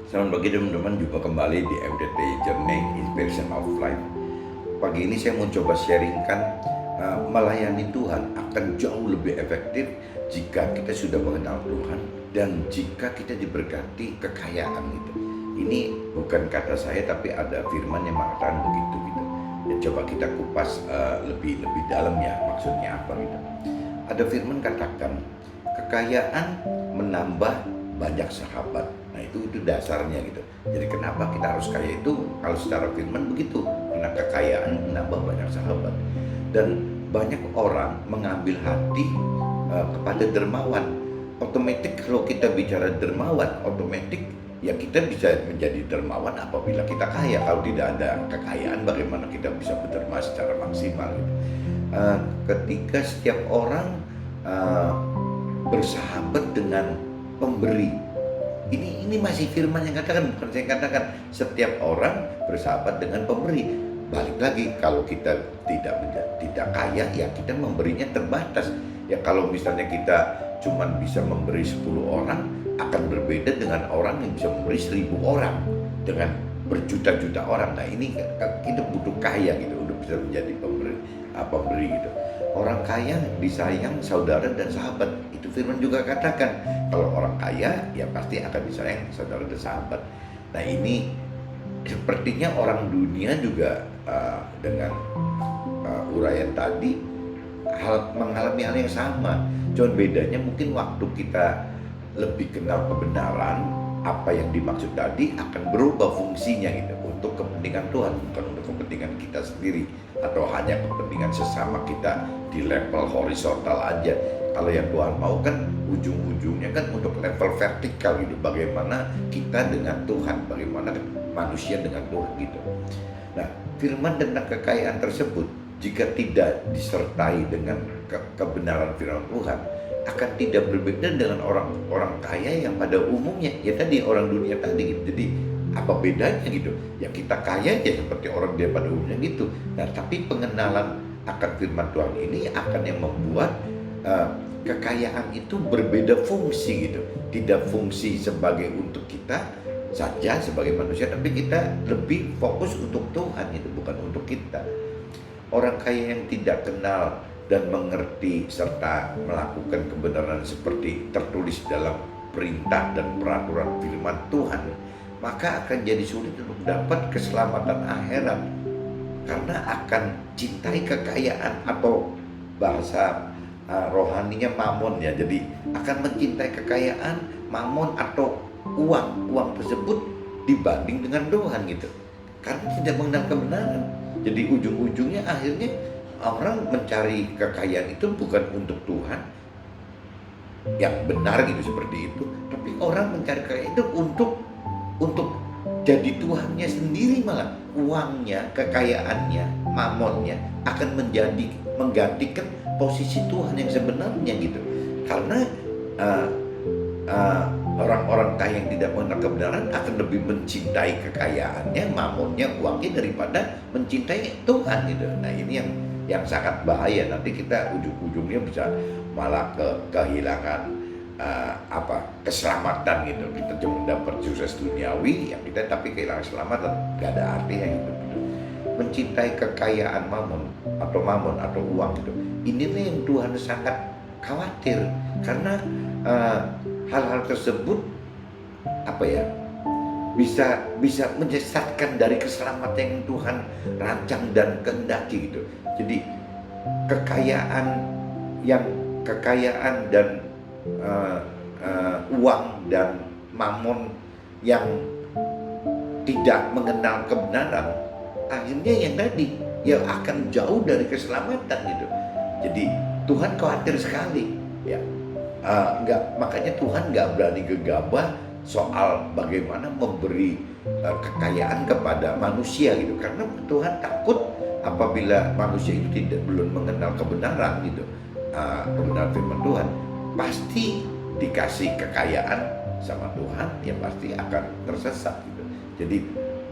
Selamat pagi teman-teman, jumpa kembali di MDT Journey Inspiration of Life. Pagi ini saya mau coba sharingkan melayani Tuhan akan jauh lebih efektif jika kita sudah mengenal Tuhan dan jika kita diberkati kekayaan gitu. Ini bukan kata saya tapi ada firman yang mengatakan begitu gitu. Dan coba kita kupas lebih dalam ya, maksudnya apa gitu. Ada firman katakan kekayaan menambah banyak sahabat. Nah itu dasarnya gitu. Jadi kenapa kita harus kaya itu? Kalau secara firman begitu, karena kekayaan menambah banyak sahabat. Dan banyak orang mengambil hati kepada dermawan. Otomatis kalau kita bicara dermawan, otomatis ya kita bisa menjadi dermawan apabila kita kaya. Kalau tidak ada kekayaan, bagaimana kita bisa berderma secara maksimal gitu. Ketika setiap orang bersahabat dengan pemberi, ini masih firman yang katakan, bukan saya katakan. Setiap orang bersahabat dengan pemberi. Balik lagi, kalau kita tidak kaya ya kita memberinya terbatas. Ya kalau misalnya kita cuma bisa memberi 10 orang, akan berbeda dengan orang yang bisa memberi 1000 orang dengan berjuta-juta orang. Nah ini kita butuh kaya gitu untuk bisa menjadi pemberi gitu. Orang kaya disayang saudara dan sahabat. Itu firman juga katakan, kalau orang kaya ya pasti akan disayang saudara dan sahabat. Nah ini sepertinya orang dunia juga dengan uraian tadi mengalami hal yang sama. Cuma bedanya mungkin waktu kita lebih kenal kebenaran, apa yang dimaksud tadi akan berubah fungsinya gitu, untuk kepentingan Tuhan, bukan untuk kepentingan kita sendiri atau hanya kepentingan sesama kita di level horizontal aja. Kalau yang Tuhan mau kan ujung-ujungnya kan untuk level vertikal gitu, bagaimana kita dengan Tuhan, bagaimana manusia dengan Tuhan gitu. Nah, firman tentang kekayaan tersebut jika tidak disertai dengan kebenaran firman Tuhan akan tidak berbeda dengan orang kaya yang pada umumnya ya tadi, orang dunia tadi gitu. Jadi apa bedanya gitu? Ya kita kaya ya seperti orang dia pada umumnya gitu. Nah tapi pengenalan akan firman Tuhan ini akan yang membuat kekayaan itu berbeda fungsi gitu. Tidak fungsi sebagai untuk kita saja sebagai manusia, tapi kita lebih fokus untuk Tuhan itu, bukan untuk kita. Orang kaya yang tidak kenal dan mengerti serta melakukan kebenaran seperti tertulis dalam perintah dan peraturan firman Tuhan, maka akan jadi sulit untuk dapat keselamatan akhirat, karena akan cintai kekayaan atau bahasa rohaninya mamon ya. Jadi akan mencintai kekayaan, mamon atau uang tersebut dibanding dengan Tuhan gitu, karena tidak mengenal kebenaran. Jadi ujung-ujungnya akhirnya orang mencari kekayaan itu bukan untuk Tuhan yang benar gitu seperti itu, tapi orang mencari kekayaan itu untuk jadi Tuhannya sendiri. Malah uangnya, kekayaannya, mamonnya akan menggantikan posisi Tuhan yang sebenarnya gitu. Karena orang-orang kaya yang tidak mengenal kebenaran akan lebih mencintai kekayaannya, mamonnya, uangnya daripada mencintai Tuhan gitu. Nah ini yang sangat bahaya. Nanti kita ujung-ujungnya bisa malah kehilangan keselamatan gitu. Kita cuma dapat sukses duniawi yang kita, tapi kehilangan keselamatan, gak ada artinya gitu. Mencintai kekayaan mamon atau uang gitu, inilah yang Tuhan sangat khawatir, karena hal-hal tersebut bisa menyesatkan dari keselamatan yang Tuhan rancang dan kehendaki gitu. Jadi kekayaan dan uang dan mamon yang tidak mengenal kebenaran, akhirnya yang tadi ya akan jauh dari keselamatan gitu. Jadi Tuhan khawatir sekali ya. Makanya Tuhan nggak berani gegabah soal bagaimana memberi kekayaan kepada manusia gitu, karena Tuhan takut apabila manusia itu belum mengenal kebenaran gitu, kebenaran firman Tuhan, pasti dikasih kekayaan sama Tuhan ya pasti akan tersesat gitu. Jadi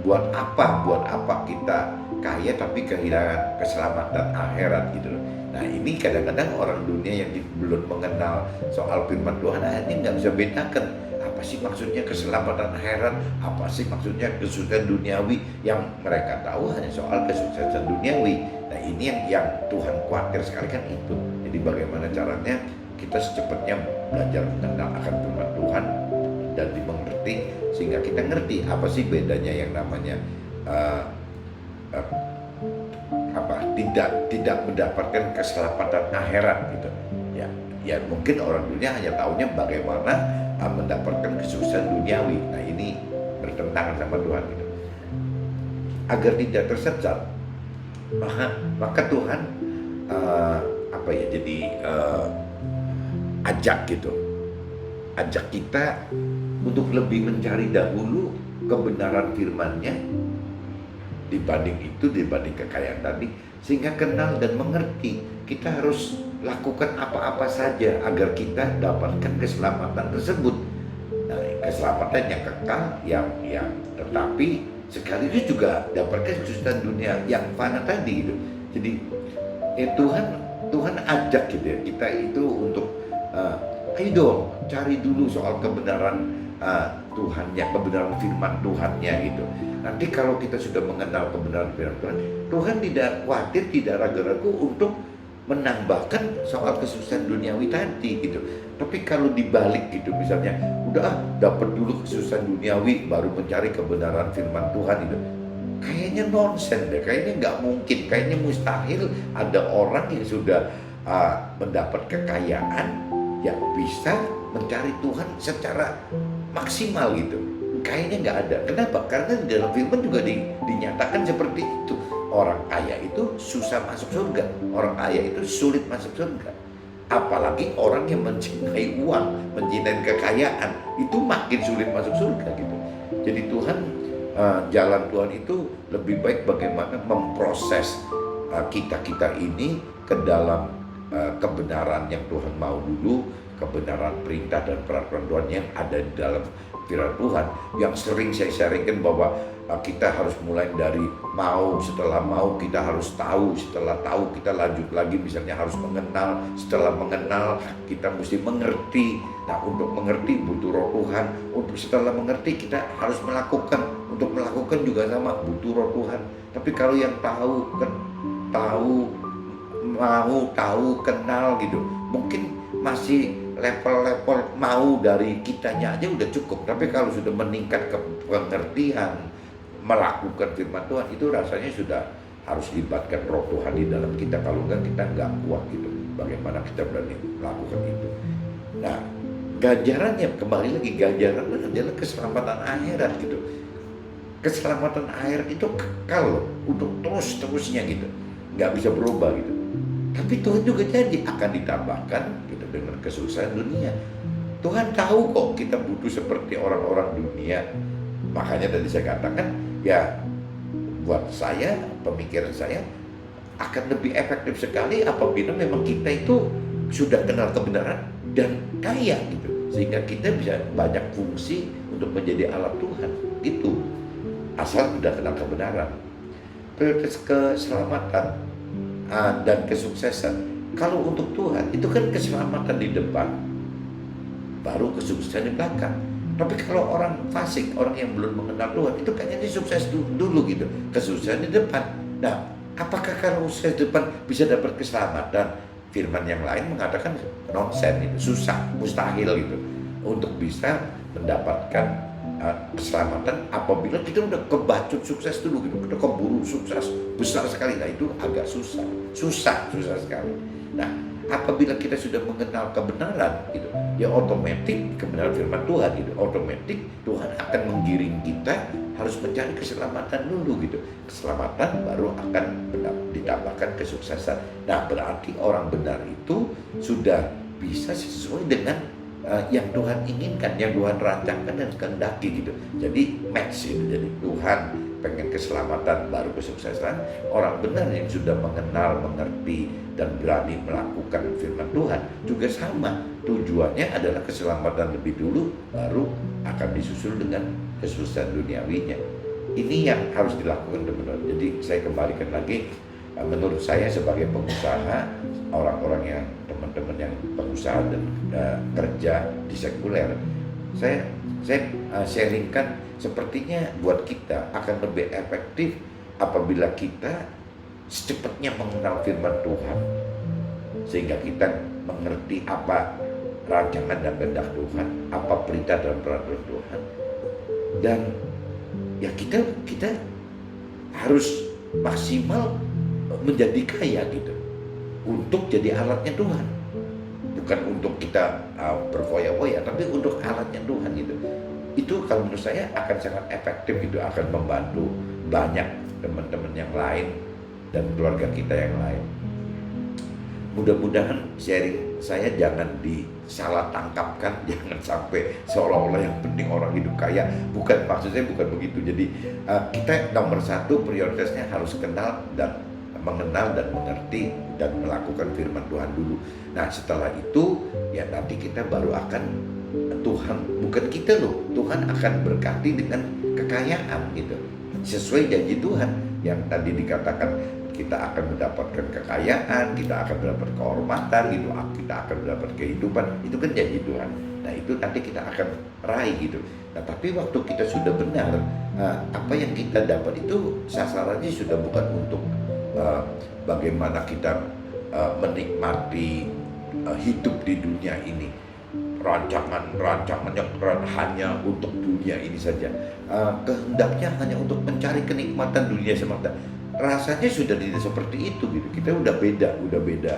buat apa kita kaya tapi kehilangan keselamatan akhirat gitu loh. Nah ini kadang-kadang orang dunia yang belum mengenal soal firman Tuhan akhirnya nggak bisa bedakan apa sih maksudnya keselamatan akhirat, apa sih maksudnya kesuksesan duniawi. Yang mereka tahu hanya soal kesuksesan duniawi. Nah ini yang Tuhan khawatir sekali kan itu. Jadi bagaimana caranya kita secepatnya belajar mengenal akan firman Tuhan dan dimengerti, sehingga kita ngerti apa sih bedanya yang namanya tidak mendapatkan keselamatan akhirat gitu. Ya mungkin orang dunia hanya tahunya bagaimana mendapatkan kesuksesan duniawi. Nah ini bertentangan sama Tuhan gitu. Agar tidak tersesat, maka Tuhan jadi ajak kita untuk lebih mencari dahulu kebenaran firman-Nya dibanding kekayaan tadi, sehingga kenal dan mengerti. Kita harus lakukan apa-apa saja agar kita dapatkan keselamatan tersebut. Nah, keselamatan yang kekal, yang tetapi sekaligus juga dapatkan kesuksesan dunia yang fana tadi gitu. Jadi Tuhan ajak gitu ya, kita itu untuk ayo dong cari dulu soal kebenaran Tuhannya, kebenaran firman Tuhannya gitu. Nanti kalau kita sudah mengenal kebenaran firman Tuhan, Tuhan tidak khawatir, tidak ragu-ragu untuk menambahkan soal kesuksesan duniawi tadi gitu. Tapi kalau dibalik gitu, misalnya udah dapat dulu kesuksesan duniawi baru mencari kebenaran firman Tuhan itu, kayaknya nonsen deh, kayaknya nggak mungkin, kayaknya mustahil ada orang yang sudah mendapat kekayaan yang bisa mencari Tuhan secara maksimal gitu. Kayaknya nggak ada. Kenapa? Karena di dalam firman juga dinyatakan seperti itu. Orang kaya itu susah masuk surga, orang kaya itu sulit masuk surga. Apalagi orang yang mencintai uang, mencintai kekayaan, itu makin sulit masuk surga gitu. Jadi jalan Tuhan itu lebih baik bagaimana memproses kita ini ke dalam kebenaran yang Tuhan mau dulu, kebenaran perintah dan peraturan Tuhan yang ada di dalam firman Tuhan. Yang sering saya sharingkan bahwa kita harus mulai dari mau, setelah mau kita harus tahu, setelah tahu kita lanjut lagi misalnya harus mengenal, setelah mengenal kita mesti mengerti. Nah untuk mengerti butuh Roh Tuhan, untuk setelah mengerti kita harus melakukan, untuk melakukan juga sama butuh Roh Tuhan. Tapi kalau yang tahu kenal gitu, mungkin masih level-level mau dari kitanya aja udah cukup. Tapi kalau sudah meningkat ke pengertian, melakukan firman Tuhan, itu rasanya sudah harus libatkan Roh Tuhan di dalam kita. Kalau enggak kita nggak kuat gitu. Bagaimana kita berani melakukan itu? Nah, ganjarannya kembali lagi, ganjarannya adalah keselamatan akhirat gitu. Keselamatan akhirat itu kekal loh, untuk terus-terusnya gitu, nggak bisa berubah gitu. Tapi Tuhan juga janji akan ditambahkan gitu dengan kesuksesan dunia. Tuhan tahu kok kita butuh seperti orang-orang dunia. Makanya tadi saya katakan, ya buat saya, pemikiran saya akan lebih efektif sekali apabila memang kita itu sudah kenal kebenaran dan kaya gitu, sehingga kita bisa banyak fungsi untuk menjadi alat Tuhan gitu, asal sudah kenal kebenaran. Prioritas keselamatan dan kesuksesan, kalau untuk Tuhan itu kan keselamatan di depan, baru kesuksesan di belakang. Tapi kalau orang fasik, orang yang belum mengenal Tuhan, itu kayaknya sukses dulu gitu, kesuksesan di depan. Nah, apakah kalau sukses di depan bisa dapat keselamatan? Firman yang lain mengatakan nonsen, itu susah, mustahil gitu, untuk bisa mendapatkan keselamatan apabila kita udah kebacut sukses dulu gitu, kita keburu sukses besar sekali. Nah itu agak susah sekali. Nah apabila kita sudah mengenal kebenaran gitu, ya otomatis kebenaran firman Tuhan gitu, otomatis Tuhan akan menggiring kita harus mencari keselamatan dulu gitu. Keselamatan baru akan ditambahkan kesuksesan. Nah berarti orang benar itu sudah bisa sesuai dengan yang Tuhan inginkan, yang Tuhan rancangkan dan kehendaki gitu. Jadi match itu. Jadi Tuhan pengen keselamatan baru kesuksesan. Orang benar yang sudah mengenal, mengerti dan berani melakukan firman Tuhan juga sama. Tujuannya adalah keselamatan lebih dulu, baru akan disusul dengan kesuksesan duniawinya. Ini yang harus dilakukan teman-teman. Jadi saya kembalikan lagi, menurut saya sebagai pengusaha, orang-orang yang teman-teman yang pengusaha dan kerja di sekuler, saya sharingkan, sepertinya buat kita akan lebih efektif apabila kita secepatnya mengenal firman Tuhan, sehingga kita mengerti apa rancangan dan kehendak Tuhan, apa perintah dan peraturan Tuhan, dan ya kita harus maksimal menjadi kaya gitu, untuk jadi alatnya Tuhan, bukan untuk kita berfoya-foya, tapi untuk alatnya Tuhan gitu. Itu kalau menurut saya akan sangat efektif gitu, akan membantu banyak teman-teman yang lain dan keluarga kita yang lain. Mudah-mudahan sharing saya jangan disalah tangkapkan, jangan sampai seolah-olah yang penting orang hidup kaya. Bukan, maksud saya bukan begitu. Jadi kita nomor satu prioritasnya harus mengenal dan mengerti dan melakukan firman Tuhan dulu. Nah setelah itu ya nanti kita baru akan, Tuhan, bukan kita loh, Tuhan akan berkati dengan kekayaan gitu, sesuai janji Tuhan yang tadi dikatakan, kita akan mendapatkan kekayaan, kita akan mendapat kehormatan gitu, kita akan mendapat kehidupan. Itu kan janji Tuhan. Nah itu nanti kita akan raih gitu. Nah tapi waktu kita sudah benar, apa yang kita dapat itu sasarannya sudah bukan untuk bagaimana kita menikmati hidup di dunia ini, rancangan yang keren hanya untuk dunia ini saja, kehendaknya hanya untuk mencari kenikmatan dunia semata. Rasanya sudah tidak seperti itu gitu. Kita udah beda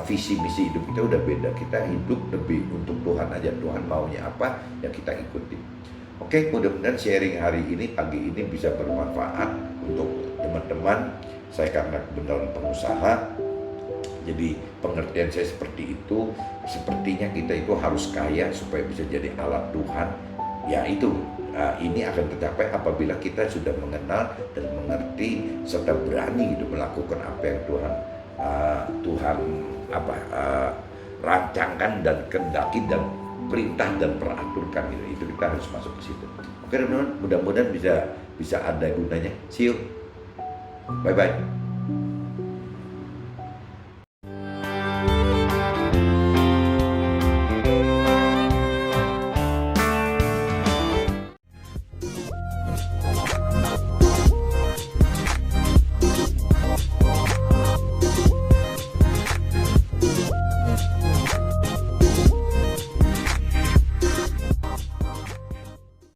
visi misi hidup kita udah beda. Kita hidup lebih untuk Tuhan aja. Tuhan maunya apa ya kita ikuti. Oke, mudah-mudahan sharing hari ini, pagi ini bisa bermanfaat untuk teman-teman. Saya karena kebenaran pengusaha, jadi pengertian saya seperti itu. Sepertinya kita itu harus kaya supaya bisa jadi alat Tuhan. Ya itu, ini akan tercapai apabila kita sudah mengenal dan mengerti serta berani gitu melakukan apa yang Tuhan rancangkan dan kehendaki dan perintah dan peraturkan gitu. Itu kita harus masuk ke situ. Oke teman-teman, mudah-mudahan bisa ada gunanya. See you. Bye bye.